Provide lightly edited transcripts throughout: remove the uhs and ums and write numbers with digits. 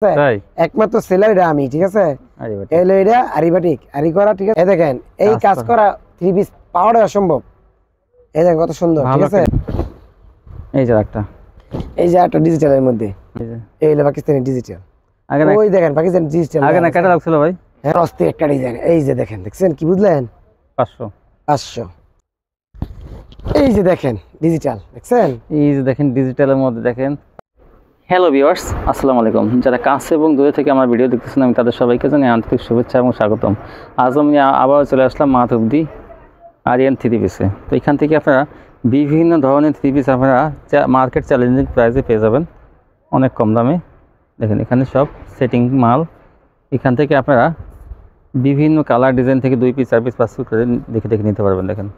তাই একমাত্র সেলার এটা আমি, ঠিক আছে। এলো এটা আরিবাটিক আরি করা, ঠিক আছে। এই দেখেন এই কাজ করা 3 পিস পাওয়াটা অসম্ভব। এই দেখেন কত সুন্দর, ঠিক আছে। এই যে একটা ডিজিটালের মধ্যে এই হলো পাকিস্তানি ডিজিটাল। আগে ওই দেখেন পাকিস্তানি ডিজিটাল আগে না ক্যাটালগ ছিল ভাই। হ্যাঁ অস্থির একটা ডিজাইন। এই যে দেখেন, দেখছেন কি বুঝলেন? 500 এই যে দেখেন ডিজিটাল, দেখছেন? এই যে দেখেন ডিজিটালের মধ্যে দেখেন। হ্যালো ভিউয়ার্স, আসসালামু আলাইকুম। যারা কাছে এবং দূরে থেকে আমার ভিডিও দেখতেছেন আমি তাদের সবাইকে জানাই আন্তরিক শুভেচ্ছা এবং স্বাগতম। আজ আমি আবার চলে আসলাম মাধবদী আরিয়ান 3 পিসে। তো এখান থেকে আপনারা বিভিন্ন ধরনের 3 পিস আপনারা মার্কেট চ্যালেঞ্জিং প্রাইসে পেয়ে যাবেন, অনেক কম দামে। দেখেন এখানে সব সেটিং মাল। এখান থেকে আপনারা বিভিন্ন কালার ডিজাইন থেকে 2 পিস 4 পিস 5 পিস করে দেখে নিতে পারবেন। দেখেন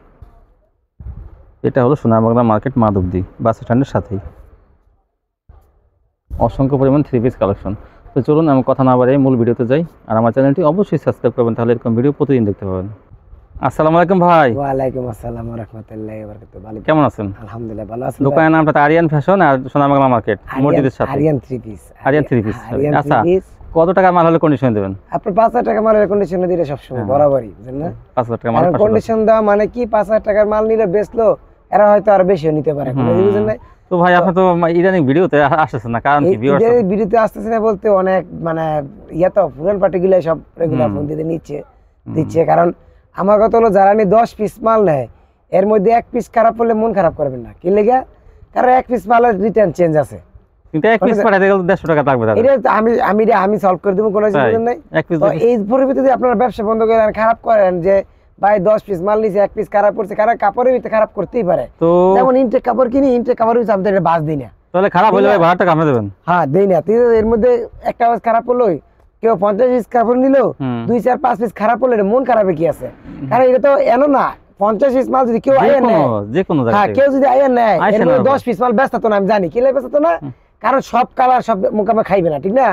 এটা হলো সোনারবাংলা মার্কেট মাধবদী বাস স্ট্যান্ডের সাথেই অসংখ্য পরিমাণ 3 পিস কালেকশন। তো চলুন আমি কথা না বাড়িয়ে মূল ভিডিওতে যাই। আর আমার চ্যানেলটি অবশ্যই সাবস্ক্রাইব করবেন, তাহলে এরকম ভিডিও প্রতিদিন দেখতে পাবেন। আসসালামু আলাইকুম ভাই। ওয়ালাইকুম আসসালাম ওয়া রাহমাতুল্লাহি ওয়া বারাকাতুহু। কেমন আছেন? আলহামদুলিল্লাহ ভালো আছি। দোকানের নামটা আরিয়ান ফ্যাশন আর সোনারবাংলা মার্কেট মসজিদের সাথে। আরিয়ান 3 পিস। আচ্ছা, কত টাকা মাল হলে কন্ডিশন দেবেন? আপনি 5000 টাকা মালের কন্ডিশনে দিলে সব সময় বরাবরই, বুঝেন না? 5000 টাকা মাল কন্ডিশন দেওয়া মানে কি, 5000 টাকার মাল নিলে বেচলো, এরা হয়তো আর বেশিও নিতে পারে, বুঝেন না? তো ভাই আপনি তো ইদানিং ভিডিওতে আসতেছেন না, কারণ কি? ভিডিওতে আসতেছে না বলতে অনেক মানে তো পুরান পার্টিগুলো সব রেগুলার ফোন দিচ্ছে। কারণ আমার কথা হলো যারা 10 পিস মাল নেয় এর মধ্যে 1 পিস খারাপ হলে মন খারাপ করবেন না। কি লেগে? কারণ 1 পিস মালের রিটার্ন চেঞ্জ আছে, কিন্তু 1 পিস পাঠাতে গেলে 150 টাকা লাগবে। এটা আমি সলভ করে দেব, কোনো চিন্তা নাই। তো এই পরিস্থিতিতে যদি আপনারা ব্যবসা বন্ধ করেন, খারাপ করেন যে ভাই 10 পিস মাল নিছে 1 পিস খারাপ করছে, কারণ কাপড়ের ভিতরে খারাপ করতেই পারে। যেমন ইনটেক কাপড় কিনি, ইনটেক কাপড়ের ভিতরে আপনি এটা বাস দিই না, তাহলে খারাপ হলে ভাই ভাড়া টাকা আপনি দেবেন। হ্যাঁ দেই না। এর মধ্যে একটা বাস খারাপ হলো, কেউ 50 পিস কাপড় নিল, 2 4 5 পিস খারাপ হলো, মন খারাপে কি আছে? কারণ এটা তো এনো না 50 পিস মাল যদি কেউ আইয়া নেয়, যে কোনো জায়গা থেকে কেউ যদি আইয়া নেয়, এর মধ্যে 10 পিস মাল বেচতো না, আমি জানি কি লাগে বেচতো না। কারণ সব কালার সব মোকামে খাইবে না, ঠিক না?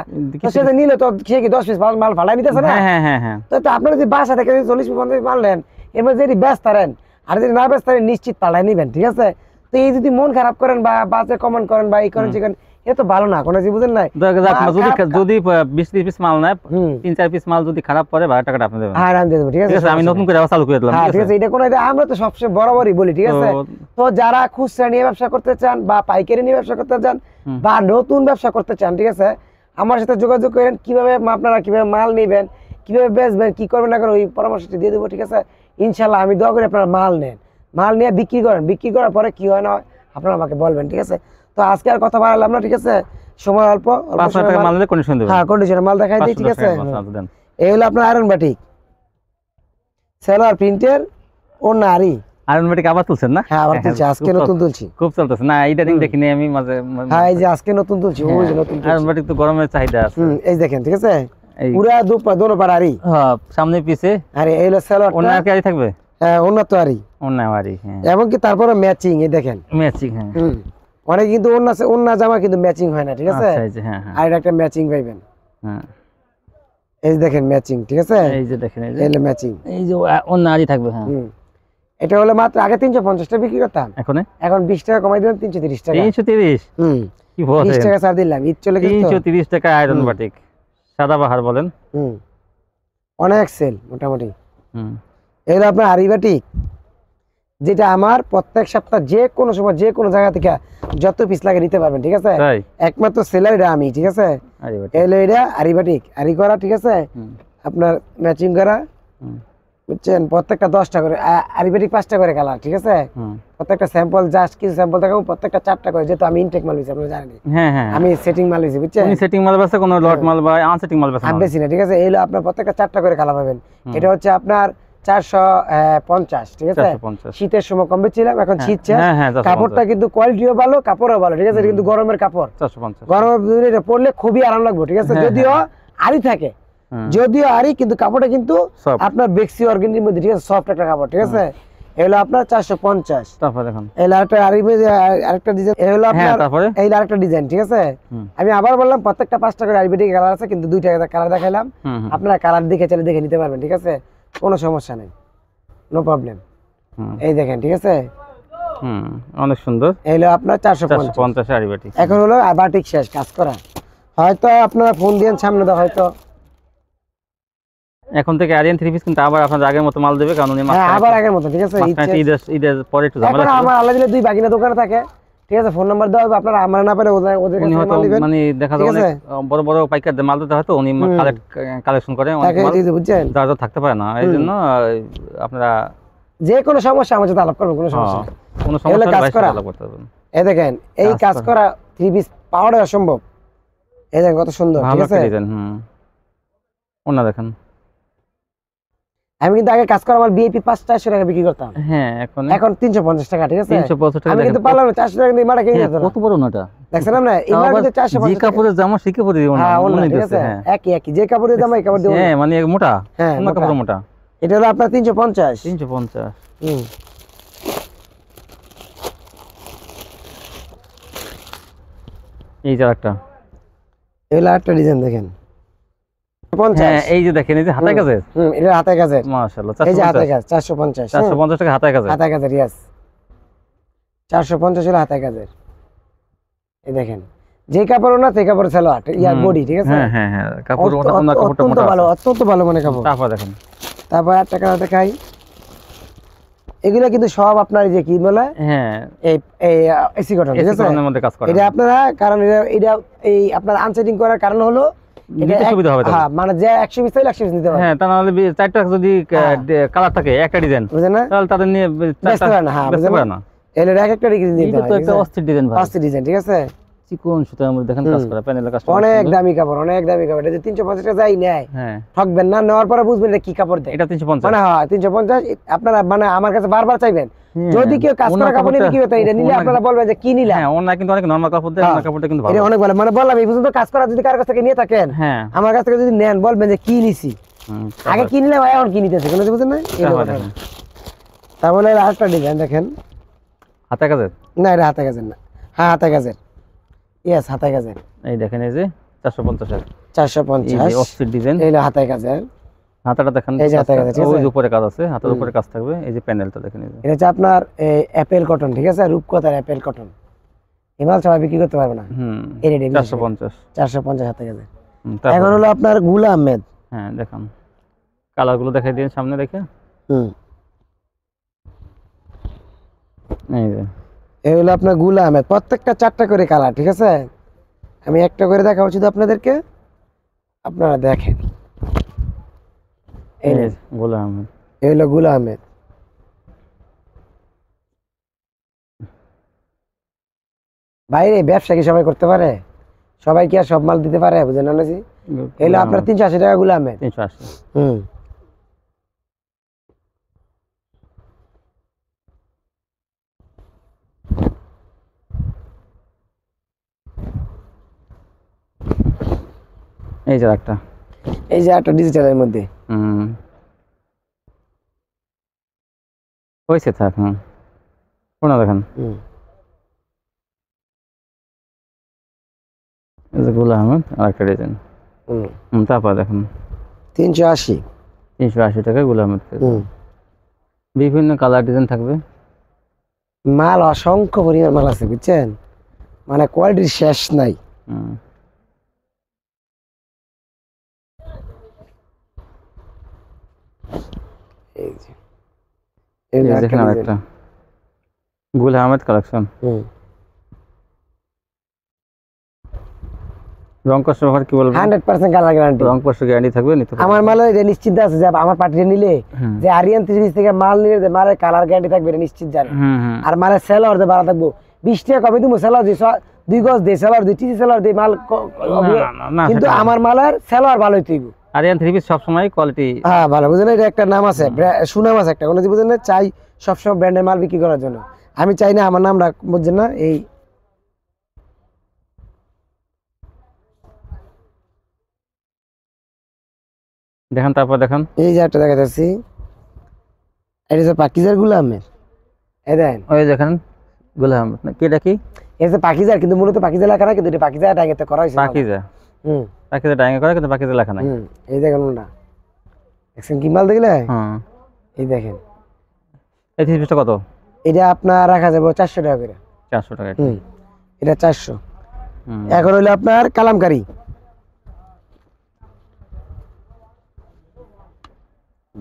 তো সেটা নিলে তো সে কি 10 পিস মাল ভাড়া নিতেছে না? তো আপনারা যদি বাসা থেকে 40 পিস 50 পিস মাল নেন, এর মধ্যে যদি বেচতারেন আর যদি না বেচতারেন নিশ্চিত পাল্টাই নিবেন, ঠিক আছে? তো এই যদি মন খারাপ করেন বা বাসে কমেন্ট করেন বা এই করেন চিকেন, এটা তো ভালো না, কোনো বুঝেন নাই। যদি 20 পিস মাল নেয়, 3 4 পিস মাল যদি খারাপ পড়ে ভাড়া টাকাটা আপনি দেবেন। হ্যাঁ আমি দেব, ঠিক আছে? আমি নতুন করে চালু করে দিলাম, ঠিক আছে? এটা কোনো আমরা তো সবসময় বরাবরই বলি, ঠিক আছে? তো যারা খুচরা নিয়ে ব্যবসা করতে চান বা পাইকারি নিয়ে ব্যবসা করতে চান বা নতুন ব্যবসা করতে চান, ঠিক আছে, আমার সাথে যোগাযোগ করেন। কিভাবে আপনারা কিভাবে মাল নেবেন, কিভাবে বেচবেন, কি করবেন না করেন, ওই পরামর্শটি দিয়ে দেবো, ঠিক আছে? ইনশাল্লাহ আমি দোয়া করি আপনারা মাল নেন, মাল নিয়ে বিক্রি করেন। বিক্রি করার পরে কি হয় না আপনারা আমাকে বলবেন, ঠিক আছে? তো আজকে আর কথা বাড়ালাম না, ঠিক আছে? সময় অল্প, হ্যাঁ কন্ডিশনে মাল দেখাই দিই, ঠিক আছে? এই হলো আপনার আয়রন বাটিক সেলার প্রিন্টের ওন্না আরি। আয়রন বাটিক আবার তুলছেন না? হ্যাঁ আবার তুলছি, আজকে নতুন তুলছি, খুব চলতেছে না এটা দিন দেখিনি আমি মাঝে। হ্যাঁ এই যে আজকে নতুন তুলছি, ওই যে নতুন আয়রন বাটিক তো গরমের চাহিদা আছে। এই দেখেন, ঠিক আছে? পুরা দোনো পার আরি, হ্যাঁ সামনে পিছে। আরে এই হলো সেলার, ওন্না কি আরি থাকবে? হ্যাঁ ওন্না তো আরি, ওন্না আরি, হ্যাঁ। এবং কি তারপরে ম্যাচিং, এই দেখেন ম্যাচিং, হ্যাঁ। অনেক কিন্তু ওন্না জামা কিন্তু ম্যাচিং হয় না, ঠিক আছে? আর এটা একটা ম্যাচিং পাইবেন, হ্যাঁ এই যে দেখেন ম্যাচিং, ঠিক আছে? এই যে দেখেন এই যে ম্যাচিং, এই যে ওন্না আরি থাকবে, হ্যাঁ। এটা হলো মাত্র আগে 350 টাকা বিক্রি করতাম, এখন 20 টাকা কমাই দিলাম, 330 টাকা। 330? কি বলেন? 20 টাকা ছাড় দিলাম, ঈদ চলে গেছে। 330 টাকা আয়রন বাটিক সাদা বাহার বলেন, অনেক সেল মোটামুটি। এগুলো আপনার আরি বাটিক, যেটা আমার প্রত্যেক সপ্তাহ যে কোনো সময় যে কোনো জায়গা থেকে যত পিস লাগে নিতে পারবেন, ঠিক আছে? একমাত্র সেলার এটা আমি, ঠিক আছে? এলো এটা আরি বাটিক আরি করা, ঠিক আছে? আপনার ম্যাচিং করা, বুঝছেন? প্রত্যেকটা 10টা করে আরি বাটিক 5টা করে কালার, ঠিক আছে? প্রত্যেকটা স্যাম্পল জাস্ট কিছু স্যাম্পল দেখাবো, প্রত্যেকটা 4টা করে, যেহেতু আমি ইনটেক মাল বেচি, আপনারা জানেন। হ্যাঁ হ্যাঁ আমি সেটিং মাল বেচি, বুঝছেন? আপনি সেটিং মাল বেচেন, কোনো লট মাল বা আনসেটিং মাল বেচেন? আমি বেচি না, ঠিক আছে? এইলো আপনার প্রত্যেকটা 4টা করে কালার পাবেন। এটা হচ্ছে আপনার 450, ঠিক আছে? শীতের সময় কম বেচছিলাম, এখন শীত শেষ। কাপড়টা কিন্তু কোয়ালিটিও ভালো, কাপড়ও ভালো, ঠিক আছে? কিন্তু গরমের কাপড়, গরমের এটা পরলে খুবই আরাম লাগবে, ঠিক আছে? যদিও আরি থাকে, যদিও আরি, কিন্তু কাপড়টা কিন্তু আপনার বেক্সি অর্গানির মধ্যে, ঠিক আছে? সফট একটা কাপড়, ঠিক আছে? এলো আপনার 450। তারপর দেখুন এলো আরেকটা আরেকটা ডিজাইন, এলো আপনার এই আরেকটা ডিজাইন, ঠিক আছে? আমি আবার বললাম প্রত্যেকটা 5টা করে আরি বাটিক কালার আছে, কিন্তু 2টা কালার দেখাইলাম, আপনারা কালার দেখে চলে দেখে নিতে পারবেন, ঠিক আছে? কোনো সমস্যা নেই, নো প্রবলেম। এই দেখেন, ঠিক আছে? অনেক সুন্দর। এই হলো আপনার 450 আরি বাটিক। এখন হলো বাটিক শেষ, কাজ করা হয়তো আপনারা ফোন দিয়েন সামনে তো হয়তো এখন থেকে আরিয়ান 3 পিস কিন্তু আবার আপনাদের আগের মতো মাল দেবে, কারণ হ্যাঁ আবার আগের মতো, ঠিক আছে? ঈদের পরে একটু এখন ঝামেলা আমার আল্লাহ দিলে 2 বাগিনা দোকানে থাকে, ঠিক আছে? ফোন নাম্বার দেওয়া হবে, আপনারা আমার না পেলে ওদের উনি কাছে হয়তো মাল দিবেন, মানে দেখা যায় অনেক বড় বড় পাইকারদের মাল দিতে হয়তো উনি কালেকশন করে অনেক তাকে মাল, দিতে, বুঝছেন? যার যার থাকতে পারে না, এই জন্য আপনারা যে কোনো সমস্যা আমার সাথে আলাপ করবেন, কোনো সমস্যা নেই। কোনো সমস্যা কাজ নেই, করা ভালো করতে পারবেন। এই দেখেন এই কাজ করা 3 পিস পাওয়াটা অসম্ভব। এই দেখেন কত সুন্দর, ঠিক ভালো আছে? ডিজাইন। ওনা দেখেন, আমি কিন্তু আগে কাজ করা আমার বিএপি 500 টাকা বিক্রি করতাম, হ্যাঁ এখন 350 টাকা, ঠিক আছে? 350 টাকা। আমি কিন্তু পারলাম না 400 টাকা দিয়ে মারা কিনে যেত না। কত বড় ওনাটা দেখছেন না? এই মারা কিন্তু 450 যে কাপড়ের জামা শিখে পরে দিও না, হ্যাঁ ওনা, মনে ঠিক দিতেছে। আছে? হ্যাঁ একই একই, যে কাপড় দিয়ে জামা এই কাপড় দিয়ে ওনা। হ্যাঁ মানে মোটা, হ্যাঁ ওনা কাপড় মোটা। এটা হলো আপনার 350। 350। এই যে একটা, এগুলো একটা ডিজাইন দেখেন, 50। হ্যাঁ এই যে দেখেন, এই যে হাতায় কাজের, এটা হাতে কাজের, মাশাআল্লাহ। এই যে হাতে 450 কাজ 450, 450 টাকা হাতায় কাজের, হাতে কাজের, ইয়েস 450 হলো হাতে কাজের। এই দেখেন যে কাপড় না সেই কাপড় সালোয়ার ইয়ার বডি, ঠিক আছে? হ্যাঁ হ্যাঁ হ্যাঁ, কাপড় ওনা কাপড়টা অত্যন্ত মোটা, ভালো, অত্যন্ত ভালো মানে কাপড়। তারপর দেখেন, তারপর একটা কালার দেখাই, এগুলো কিন্তু সব আপনার যে কি বলে, হ্যাঁ এই এসি কটন, ঠিক আছে? এর মধ্যে কাজ করে এটা আপনারা, কারণ এটা এই আপনার আনসেটিং করার কারণ হলো এটা দিতে সুবিধা হবে। হ্যাঁ মানে যে 100 পিস চাইলে 100 পিস নিতে পারবে। হ্যাঁ, তা নাহলে চারটা যদি কালার থাকে একটা ডিজাইন, বুঝেন না? তাহলে তাদের নিয়ে বেচতে পারে না, হ্যাঁ বেচতে পারে না। এর এক একটা ডিজাইন দিতে এটা হয়, তো ঠিক একটা আছে? অস্থির ডিজাইন ভাই, পাঁচটি ডিজাইন, ঠিক আছে? চিকন সুতার মধ্যে দেখেন কাজ করা, প্যানেলের কাজ অনেক দামি কাপড়, অনেক দামি কাপড়। এটা যে 350 টাকা যাই নেয়, হ্যাঁ ঠকবেন না, নেওয়ার পরে বুঝবেন এটা কি কাপড় দেয়। এটা 350, মানে হ্যাঁ 350 আপনারা মানে আমার কাছে বারবার চাইবেন, যদি কেউ কাজ করা কাপড় নিলে কি হতো, এটা নিলে আপনারা বলবেন যে কি নিলা। হ্যাঁ ওনা কিন্তু অনেক নরমাল কাপড় দেয়, ওনা কাপড়টা কিন্তু ভালো, এটা অনেক ভালো। মানে বললাম এই পর্যন্ত কাজ করা যদি কার কাছ থেকে নিয়ে থাকেন, হ্যাঁ আমার কাছ থেকে যদি নেন বলবেন যে কি নিছি, আগে কি নিলে ভাই এখন কি নিতেছে, কোনো বুঝেন না? তাহলে আরেকটা ডিজাইন দেখেন, হাতে কাজের, না এটা হাতে কাজের না, হ্যাঁ হাতে কাজের, ইয়েস হাতে কাজের। এই দেখেন এই যে 450 এর 450 এই অস্থির ডিজাইন, এই হলো হাতে কাজের। হাতাটা দেখেন, এই যে হাতে কাজ, ঠিক আছে? ওই যে উপরে কাজ আছে, হাতের উপরে কাজ থাকবে। এই যে প্যানেলটা দেখেন, এই যে এটা হচ্ছে আপনার অ্যাপেল কটন, ঠিক আছে? রূপকথার অ্যাপেল কটন, হিমাল সবাই বিক্রি করতে পারবে না। এই রেডি 450 450 হাতে কাজে। তারপর এখন হলো আপনার গুলা আহমেদ, হ্যাঁ দেখেন কালার গুলো দেখাই দিন সামনে দেখে, এই যে এই হলো আপনার গুলা আহমেদ, প্রত্যেকটা 4টা করে কালার, ঠিক আছে? আমি একটা করে দেখাবো শুধু আপনাদেরকে, আপনারা দেখেন। এই এই গোলাম আহমেদ, এই হলো গুলা আহমেদ। বাইরে ব্যবসা কি সবাই করতে পারে? সবাই কি আর সব মাল দিতে পারে? বুঝেন না জি? এই হলো আপনার 380 টাকা গুলা আহমেদ। 380। এই যে একটা, এই যে একটা ডিজিটালের মধ্যে, হয়েছে থাক। শোনা দেখেন, এই যে গোলাম আহমেদ আর একটা ডিজাইন। তারপর দেখেন 380 380 টাকায় গোলাম আহমেদ, বিভিন্ন কালার ডিজাইন থাকবে। মাল অসংখ্য পরিমাণ মাল আছে, বুঝছেন? মানে কোয়ালিটির শেষ নাই। এই যে এই দেখেন আরেকটা গোলাম আহমেদ কালেকশন, রং কষ্ট ব্যবহার কি বলবো, 100% কালার গ্যারান্টি, রং কষ্ট গ্যারান্টি থাকবে। আমার মালে এটা নিশ্চিত আছে যে আমার পার্টিতে নিলে যে আরিয়ান 30 থেকে মাল নিলে যে মালের কালার গ্যারান্টি থাকবে, এটা নিশ্চিত জানে। আর মালের সেলার যে ভাড়া থাকবো 20 টাকা কমে তুমি সেলার দিই, 2 গজ দিই সেলার দিই, টিসি সেলার দিই, মাল কিন্তু আমার মালের সেলার ভালোই তুইব। আরিয়ান 3 পিস সব সময় কোয়ালিটি হ্যাঁ ভালো, বুঝেন? এটা একটা নাম আছে, সুনাম আছে একটা, কোনো বুঝেন না? চাই সবসময় ব্র্যান্ডের মাল বিক্রি করার জন্য, আমি চাই না আমার নামটা, বুঝছেন না? এই দেখেন, তারপর দেখেন এই যে একটা দেখা যাচ্ছি, এটা হচ্ছে পাকিজার গোলাম আহমেদ। এই দেখেন, ওই দেখেন গোলাম আহমেদ কি, এটা কি? এটা হচ্ছে পাকিজার, কিন্তু মূলত পাকিজা লেখা না, কিন্তু এটা পাকিজা ডাইংয়েতে করা হয়েছে। পাকিজা, পাকিজা ডাইং করা, কিন্তু পাকিজা লেখা নাই। এই দেখেন ওটা দেখছেন কি মাল দেখলে? এই দেখেন এই 3 পিসটা কত? এটা আপনার রাখা যাবে 400 টাকা করে। 400 টাকা। এটা 400। এখন হলো আপনার কালামকারী,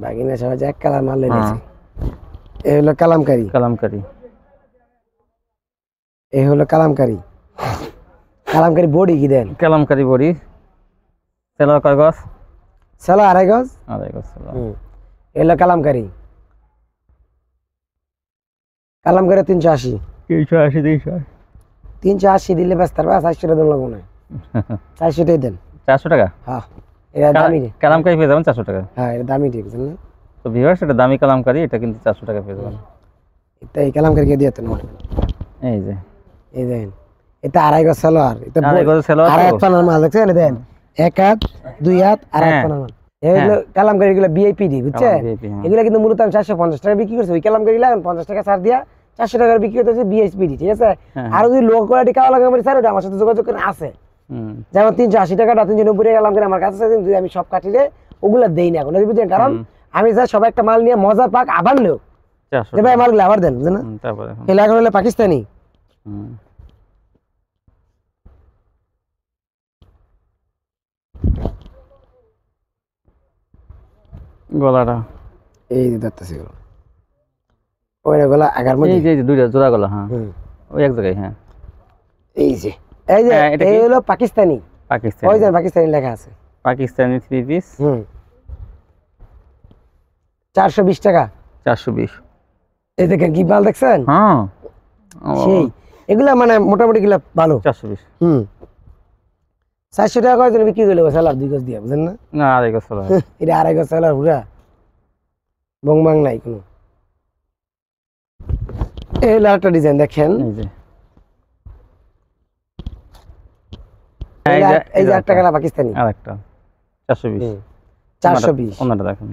বাগিনা সবাই এক কালার মাল লেগেছে। এই হলো কালামকারী, কালামকারী এই হলো কালামকারী। কালামকারী বডি কি দেন? কালামকারী বড়ি সেলোয়ার কয় গজ? চলো 2.5 গজ। 2.5 গজ সেলোয়ার। এই হলো কালামকারী। কালামকারী 380। 380 দিলে ব্যস্ত আর 400 টাকা দেন লাগবে না। 400 টাকা দেন। 400 টাকা? হ্যাঁ এটা দামি। কালামকারী পেয়ে যাবেন 400 টাকা। হ্যাঁ এটা দামি ঠিক আছে না? তো ভিউয়ার্স এটা দামি কালামকারী, এটা কিন্তু 400 টাকা পেয়ে যাবেন। এটা এই কালামকারী কে দিয়েছেন? এই যে এই দেন, এটা 2.5 গজ সালোয়ার, এটা 2.5 গজ সালোয়ার, 2.5 পানার মাল দেখছেন? দেন 1 হাত 2 হাত 2.5 পানার মাল। এগুলো কালামকারী, এগুলো ভিআইপি দি, বুঝছেন? এগুলো কিন্তু মূলত আমি 450 টাকা বিক্রি করছি। ওই কালামকারী লাগান 50 টাকা ছাড় দিয়া 400 টাকার বিক্রি করতেছে ভিআইপি দি, ঠিক আছে? আর যদি লো কোয়ালিটি কালো লাগাম স্যার, ওটা আমার সাথে যোগাযোগ করে আছে। যেমন 380 টাকাটা 390 টাকা কালামকারী আমার কাছে আছে, কিন্তু আমি সব কাটিলে ওগুলা দেই না এখন, বুঝছেন? কারণ আমি যা সব একটা মাল নিয়ে মজা পাক আবার নেও, যে ভাই মালগুলো আবার দেন, বুঝছেন না? তারপরে এগুলো এখন হলো পাকিস্তানি। গলাটা এই যে ধরতেছি ওই গলা আগার মধ্যে, এই যে দুইটা জোড়া গলা। হ্যাঁ ওই এক জায়গায়। হ্যাঁ এই যে এই হলো পাকিস্তানি। পাকিস্তানি, ওই যে পাকিস্তানি লেখা আছে, পাকিস্তানি 3 পিস। 420 টাকা। 420। এই দেখেন কি মাল দেখছেন? হ্যাঁ সেই এগুলা মানে মোটামুটি গুলা ভালো। 420। 400 টাকা করে বিক্রি করলে সালার 2 গজ দিয়া, বুঝেন না? না 2.5 গজ সালোয়ার। এটা 2.5 গজ সালার পুরা বংবাং নাই কোনো। এই হলো একটা ডিজাইন দেখেন, এই যে একটা কালা পাকিস্তানি, আরেকটা 420। 420 ওনাটা দেখেন।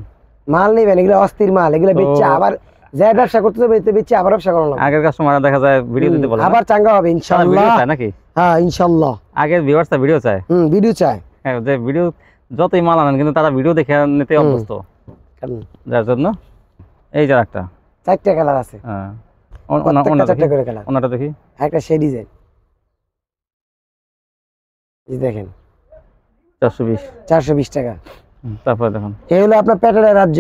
মাল নেবেন, এগুলো অস্থির মাল, এগুলো বেচে আবার যে ব্যবসা করতে বেচে আবার ব্যবসা করানো। আগের কাস্টমার দেখা যায় ভিডিও দিতে বলে, আবার চাঙ্গা হবে ইনশাআল্লাহ নাকি? হ্যাঁ ইনশাআল্লাহ। আগের ভিউয়ার্সরা ভিডিও চায়। ভিডিও চায়। হ্যাঁ, যে ভিডিও যতই মাল আনেন কিন্তু তারা ভিডিও দেখে নিতে অভ্যস্ত, যার জন্য এই যে একটা 4টা কালার আছে। হ্যাঁ চারটা করে কালার। ওনাটা দেখি, একটা সেই ডিজাইন এই দেখেন 420 টাকা। তারপরে দেখুন এই হলো আপনার প্যাটেলের রাজ্য,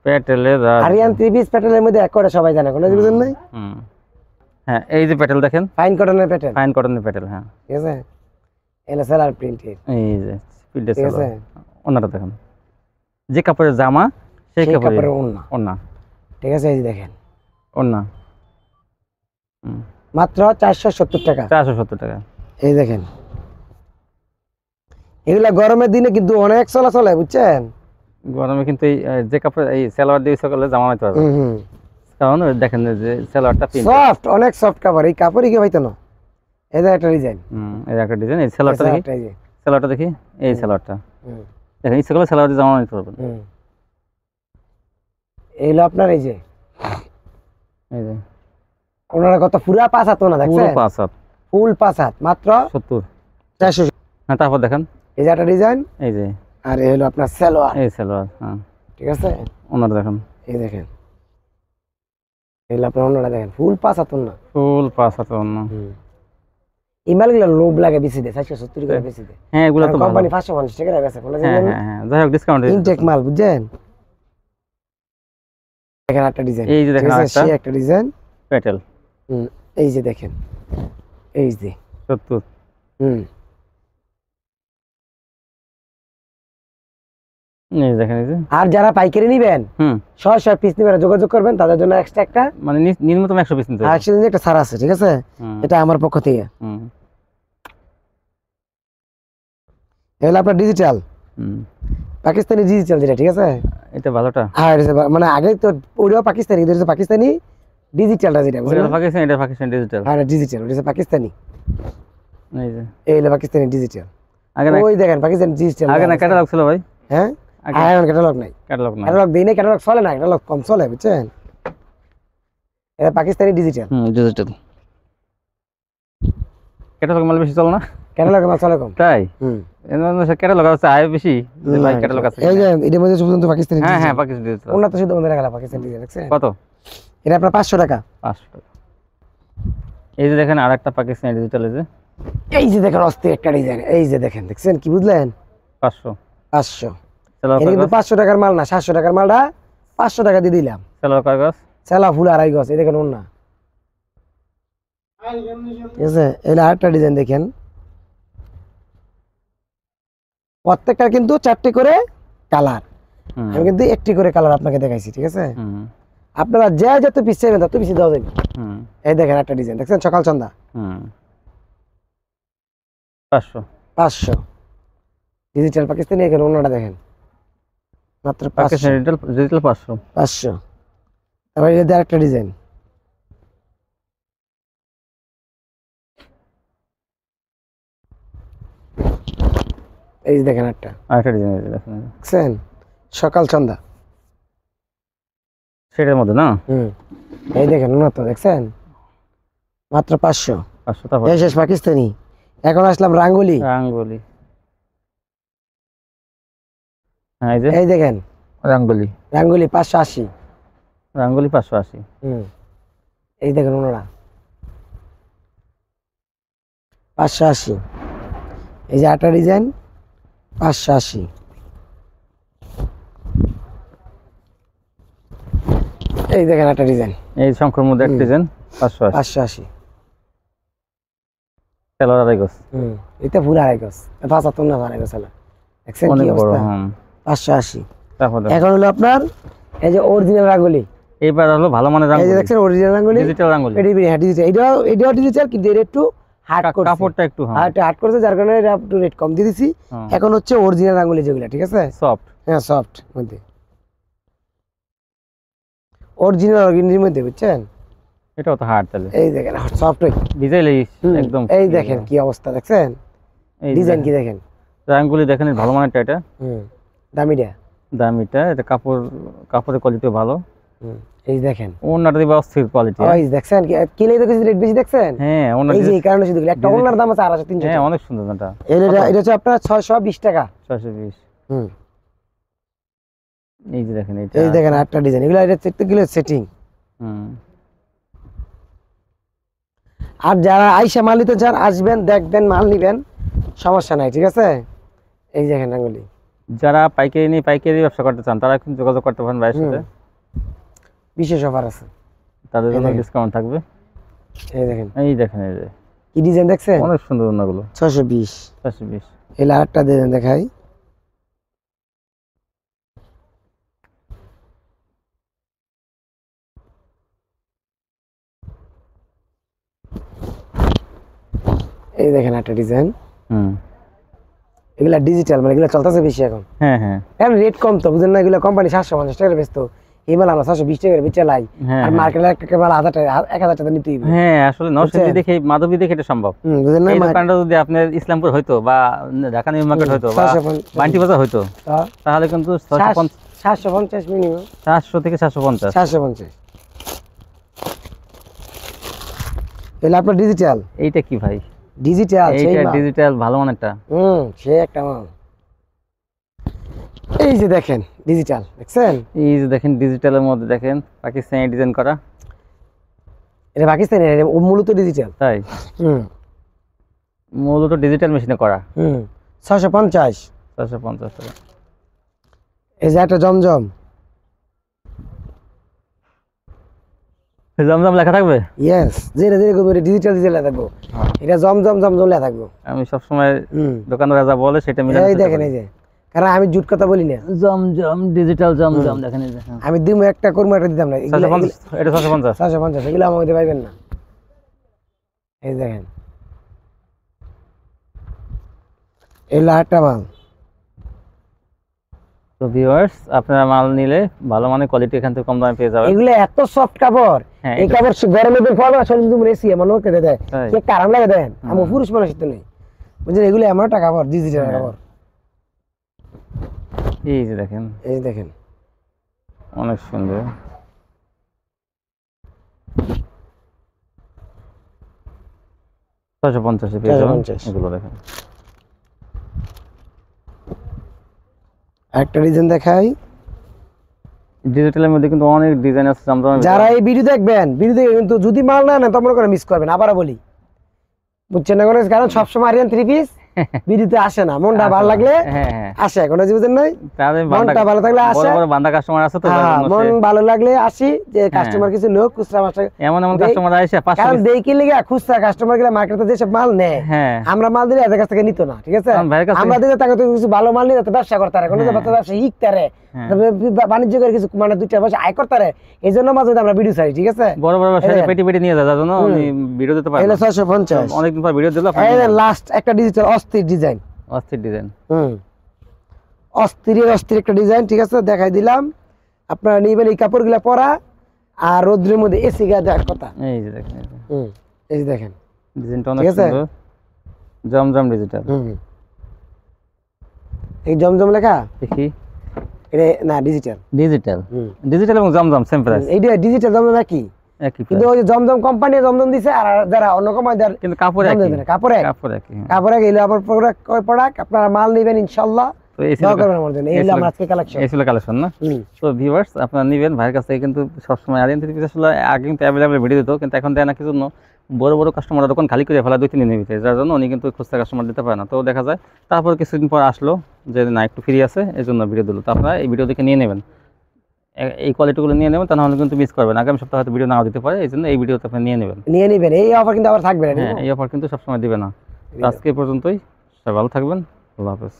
প্যাটেলের আরিয়ান 3 পিস। প্যাটেলের মধ্যে এক করে সবাই জানে, কোনো বুঝেন নাই? হ্যাঁ এই যে প্যাটেল দেখেন, ফাইন কটনের প্যাটেল, ফাইন কটনের প্যাটেল। হ্যাঁ ঠিক আছে, এলা সেলার প্রিন্টের। এই যে স্পিডে সেলার। ওনাটা দেখেন, যে কাপড়ের জামা সেই কাপড়ের ওন্না, ঠিক আছে? এই যে দেখেন ওন্না মাত্র 470 টাকা। 470 টাকা। এই দেখেন এগুলা গরমের দিনে কিন্তু অনেক চলাচল হয়, বুঝছেন? গরমে কিন্তু এই যে কাপড় এই সালোয়ার দিয়ে সকালে জামা নিতে পারবে, কারণ দেখেন যে সালোয়ারটা সফট, অনেক সফট কাপড়। এই কাপড়ই কি হইতো না? এই যে একটা ডিজাইন, এই একটা ডিজাইন। এই সালোয়ারটা দেখি, সালোয়ারটা দেখি, এই সালোয়ারটা দেখেন, এই সকালে সালোয়ার দিয়ে জামা নিতে পারবেন। এইগুলো আপনার এই যে ওনারা কত পুরা 5 হাত না, দেখছেন? পুরো 5 হাত, ফুল 5 হাত, মাত্র 70 400। হ্যাঁ তারপর দেখেন এই যে একটা ডিজাইন, এই যে আর এই হলো আপনার সালোয়ার, এই সালোয়ার। হ্যাঁ ঠিক আছে, ওনাটা দেখেন, এই দেখেন এই হলো আপনার ওনারা দেখেন ফুল 5 হাত না, ফুল 5 হাত ওন্না। এই মালগুলো লোভ লাগে বেশি দেয়, 470 করে বেশি দেয়। হ্যাঁ এগুলো তো কোম্পানি 550 টাকা বেচে, কোন হ্যাঁ হ্যাঁ যাই হোক ডিসকাউন্ট ইনটেক মাল, বুঝছেন? দেখেন একটা ডিজাইন, এই যে দেখেন একটা ডিজাইন প্যাটেল। এই যে দেখেন, এই যে 70। এই দেখেন, এই যে। আর যারা পাইকারি নেবেন 100 পিস নেবেন, যোগাযোগ করবেন, তাদের জন্য এক্সট্রা একটা মানে নিম্নতম 100 পিস নিতে হবে। একসাথে একটা ছাড় আছে, ঠিক আছে? এটা আমার পক্ষ থেকে। এগুলো আপনার ডিজিটাল, পাকিস্তানি ডিজিটাল যেটা, ঠিক আছে? এটা ভালোটা। হ্যাঁ মানে আগে তো ওইটাও পাকিস্তানি, এটা পাকিস্তানি ডিজিটালটা যেটা, বুঝলেন? পাকিস্তানি, এটা পাকিস্তানি ডিজিটাল। হ্যাঁ ডিজিটাল, ওটা পাকিস্তানি। এই যে এই হলো পাকিস্তানি ডিজিটাল। আগে ওই দেখেন পাকিস্তানি ডিজিটাল। আগে না ক্যাটালগ ছিল ভাই? হ্যাঁ এখন ক্যাটালগ নাই, ক্যাটালগ দেই না, ক্যাটালগ চলে না, ক্যাটালগ কম চলে, বুঝছেন? এটা পাকিস্তানি ডিজিটাল। ডিজিটাল ক্যাটালগ মাল বেশি চলে না, ক্যাটালগ মাল চলে কম, তাই? ক্যাটালগ আছে আয় বেশি, ভাই ক্যাটালগ আছে। এই যে এর মধ্যে শুধু পাকিস্তানি, হ্যাঁ হ্যাঁ পাকিস্তানি ডিজিটাল। ওন্না তো শুধু আমাদের গেল পাকিস্তানি ডিজিটাল, দেখছেন? কত? এটা আপনার 500 টাকা। 500 টাকা। এই যে দেখেন আরেকটা পাকিস্তানি ডিজিটাল, এই যে দেখেন অস্থির একটা ডিজাইন, এই যে দেখেন, দেখছেন কি বুঝলেন? 500 এটা কিন্তু 500 টাকার মাল না, 700 টাকার মালটা 500 টাকা দিয়ে দিলাম। সালোয়ার কয় গজ? সেলা ফুল 2.5 গজ, এই দেখেন ওন্না, ঠিক আছে। এলা আরেকটা ডিজাইন দেখেন, প্রত্যেকটা কিন্তু 4টি করে কালার, আমি কিন্তু একটি করে কালার আপনাকে দেখাইছি, ঠিক আছে। আপনারা যে যত পিস চাইবেন তত পিস দেওয়া যাবে। এই দেখেন একটা ডিজাইন দেখছেন, সকাল সন্ধ্যা 500 ডিজিটাল পাকিস্তানি। এখানে ওন্নাটা দেখেন মাত্র 500 ডিজিটাল 500। তারপর এটা আরেকটা ডিজাইন, এই যে দেখেন আরেকটা ডিজাইন দেখছেন, সকাল সন্ধ্যা সেটার মধ্যে না। এই দেখেন উন্নত দেখছেন, মাত্র 500। এই শেষ পাকিস্তানি। এখন আসলাম রাঙ্গুলি। হ্যাঁ এই দেখেন রাঙ্গুলি 580। 580। এই দেখেন ওনারা 580। এই যে আটা ডিজাইন 580। এই দেখেন একটা ডিজাইন, এই শঙ্কর মধ্যে একটা ডিজাইন 580। সেলোয়ার 2.5 গজ। এটা ফুল 2.5 গজ, 75 না 2.5 গজ। দেখছেন কি অবস্থা, 580। এখন হলো আপনার এই যে অরিজিনাল রাঙ্গুলি, এইবার হলো ভালো মানের রাঙ্গুলি। এই যে দেখছেন অরিজিনাল রাঙ্গুলি, ডিজিটাল রাঙ্গুলি। হ্যাঁ ডিজিটাল, এটাও ডিজিটাল, কিন্তু এর একটু হার্ড করছে, কাপড়টা একটু হার্ড করছে, যার কারণে এটা একটু রেট কম দিয়ে দিছি। এখন হচ্ছে অরিজিনাল রাঙ্গুলি যেগুলো, ঠিক আছে, সফট। হ্যাঁ সফট মধ্যে, অরিজিনাল অর্গানির মধ্যে, বুঝছেন। এটাও তো হার্ড তাহলে। এই দেখেন সফট ডিজাইনই একদম। এই দেখেন কি অবস্থা দেখছেন, ডিজাইন কি দেখেন, রাঙ্গুলি দেখেন ভালো মানেরটা। এটা দামিটা, এটা কাপড়ের কোয়ালিটিও ভালো। এই দেখেন ওন্নাটা দিবা অস্থির কোয়ালিটি। এই দেখছেন কি লেগে দেখেন রেট বেশি দেখছেন। হ্যাঁ ওন্না, এই যে এই কারণে শুধু একটা ওন্নার দাম আছে 250 300। হ্যাঁ অনেক সুন্দর এটা। এটা হচ্ছে আপনার 620 টাকা। 620। এই যে দেখেন এটা, এই দেখেন আটটা ডিজাইন, এগুলো এটা প্রত্যেকগুলো সেটিং। আর যারা আইসা মাল নিতে চান আসবেন, দেখবেন, মাল নিবেন, সমস্যা নাই, ঠিক আছে। এই দেখেন রাঙ্গুলি। যারা পাইকারি ব্যবসা করতে চান তারা কিন্তু যোগাযোগ করতে পারেন ভাইয়ের সাথে, বিশেষ অফার আছে, তাদের জন্য ডিসকাউন্ট থাকবে। এই দেখেন এই দেখেন, এই যে কি ডিজাইন দেখছেন, অনেক সুন্দর ওন্নাগুলো। 620। এই আরেকটা ডিজাইন দেখাই, এই দেখেন একটা ডিজাইন। এগুলা ডিজিটাল, মানে এগুলা চলতেছে বেশি এখন। এখন রেট কম তো, বুঝেন না, এগুলা কোম্পানি 750 টাকা বেচত, এই মাল আমরা 620 টাকা বেচে লাই। আর মার্কেটে একটা মাল 1000 টাকা 1000 টাকা নিতেই হবে। হ্যাঁ আসলে নরসিংদী দেখে, মাধবী দেখে এটা সম্ভব, বুঝেন না। এই দোকানটা যদি আপনার ইসলামপুর হইতো বা ঢাকা নিউ মার্কেট হইতো বা বান্টি বাজার হইতো, তাহলে কিন্তু 750 মিনিমাম, 400 থেকে 750। 750। এলা আপনার ডিজিটাল। এইটা কি ভাই? ডিজিটাল, এইটা ডিজিটাল ভালো মানেরটা। সে একটা মাল। এই যে দেখেন ডিজিটাল, দেখছেন, এই যে দেখেন ডিজিটালের মধ্যে দেখেন পাকিস্তানি ডিজাইন করা। এটা পাকিস্তানি, এটা মূলত ডিজিটাল। তাই? মূলত ডিজিটাল মেশিনে করা। 650 টাকা। এই যে একটা জমজম, জমজম লেখা থাকবে। ইয়েস, যেটা ডিজিটাল লেখা থাকবে, এটা জমজম লেখা থাকবে। আমি সব সময় দোকানদার যা বলে সেটা মিলাই। এই দেখেন, এই যে, কারণ আমি জুট কথা বলি না, জমজম ডিজিটাল জমজম দেখেন। এই দেখেন আমি দিমু একটা করবো, একটা দিতাম না। এটা 650, এগুলো আমাদের পাইবেন না। এই দেখেন এই লাটটা মাল। তো ভিউয়ার্স, আপনারা মাল নিলে ভালো মানের কোয়ালিটি এখান থেকে কম দামে পেয়ে যাবেন। এগুলো এত সফট কাপড়, এই কাপড় গরমে বের পড়বে, আসলে তুমি এসি এমন ওকে দেয়, কি কারণ লাগে দেন, আমি পুরুষ মানুষ তো নেই, বুঝলেন। এগুলো এমন একটা কাপড়, ডিজিটাল কাপড়। এই যে দেখেন, এই দেখেন অনেক সুন্দর। 650 পেয়ে যাবেন এগুলো। দেখেন একটা ডিজাইন দেখাই, ডিজিটালের মধ্যে কিন্তু অনেক ডিজাইন আছে। যারা এই ভিডিও দেখবেন, ভিডিও দেখে কিন্তু যদি মাল না নেন তো মনে করে মিস করবেন, আবারও বলি, বুঝছেন না, কারণ সবসময় আরিয়ান 3 পিস ভিডিওতে আসে না, মনটা ভালো লাগলে হ্যাঁ হ্যাঁ আসে, কোনো বুঝেন নাই, তাদের মনটা ভালো থাকলে আসে, বড় বড় বান্দা কাস্টমার আছে তো যার হ্যাঁ, জন্য মন সে- ভালো লাগলে আসি, যে কাস্টমার কিছু লোক খুচরা মাসে, এমন এমন কাস্টমার আসে 500 কারণ দেখি লিগা খুচরা কাস্টমার গুলা মার্কেটে যেসব মাল নেয়, হ্যাঁ আমরা মাল দিলে এদের কাছ থেকে নিত না, ঠিক আছে, কারণ ভাইয়ের কাছ থেকে- আমরা দিলে তাকে তো কিছু ভালো মাল নিয়ে যাতে ব্যবসা করতে পারে, কোনো হ্যাঁ। ব্যবসা শিখতে পারে, হ্যাঁ। বাণিজ্য করে কিছু মানে 2 টাকা পয়সা আয় করতে পারে, এই জন্য মাঝে মধ্যে আমরা ভিডিও ছাড়ি, ঠিক আছে। বড় বড় ব্যবসায়ী এই পেটি পেটি নিয়ে যায়, যার জন্য উনি ভিডিও দিতে পারে এগুলো না। 650, অনেকদিন পর ভিডিও দিল এই লাস্ট একটা ডিজিটাল অস্থির ডিজাইন, অস্থির ডিজাইন। অস্থির একটা ডিজাইন, ঠিক আছে, দেখাই দিলাম, আপনারা নিবেন এই কাপড়গুলা পরা, আর রোদ্রের মধ্যে এসি গায়ে দেওয়ার কথা। এই যে দেখেন এই যে। এই যে দেখেন, ডিজাইনটা অনেক ঠিক আছে? সুন্দর, জমজম ডিজিটাল। এই জমজম লেখা, দেখি এটা না ডিজিটাল, ডিজিটাল, ডিজিটাল এবং জমজম সেম প্রাইস, এইটা ডিজিটাল জমজম একই, একই কিন্তু প্রাইস, ওই যে জমজম কোম্পানি জমজম দিছে, আর যারা অন্য কোম্পানি কিন্তু কাপড় একই, কাপড় এক, কাপড় একই। হ্যাঁ। কাপড় এক, এগুলো আমার প্রোডাক্ট, আপনারা মাল নেবেন ইনশাআল্লাহ, তো এই ছিল দোয়া করবেন আমার জন্য, এইগুলো আমার আজকে কালেকশন। এই ছিল কালেকশন না। তো ভিউয়ার্স আপনারা নিবেন ভাইয়ের কাছ থেকে, কিন্তু সবসময় আইডেন্টিটি পিস আসলে আগে কিন্তু অ্যাভেলেবল ভিডিও দিত, কিন্তু এখন দেয় না কি জন্য, বড় বড় কাস্টমার দোকান খালি করে ফেলা 2-3 দিনের ভিতরে, যার জন্য উনি কিন্তু খুচরা কাস্টমার দিতে পারে না। তো দেখা যায় তারপর কিছুদিন পর আসলো যে না একটু ফ্রি আছে, এই জন্য ভিডিও দিল। তো আপনারা এই ভিডিও দেখে নিয়ে নেবেন, এই কোয়ালিটিগুলো নিয়ে নেবেন, তাহলে কিন্তু মিস করবেন, আগামী সপ্তাহে হয়তো ভিডিও নাও দিতে পারে, এই জন্য এই ভিডিওতে আপনি নিয়ে নেবেন। নিয়ে নিবেন, এই অফার কিন্তু আবার থাকবে না, হ্যাঁ এই অফার কিন্তু সবসময় দিবে না। তো আজকে এই পর্যন্তই, সবাই ভালো থাকবেন, আল্লাহ হাফেজ।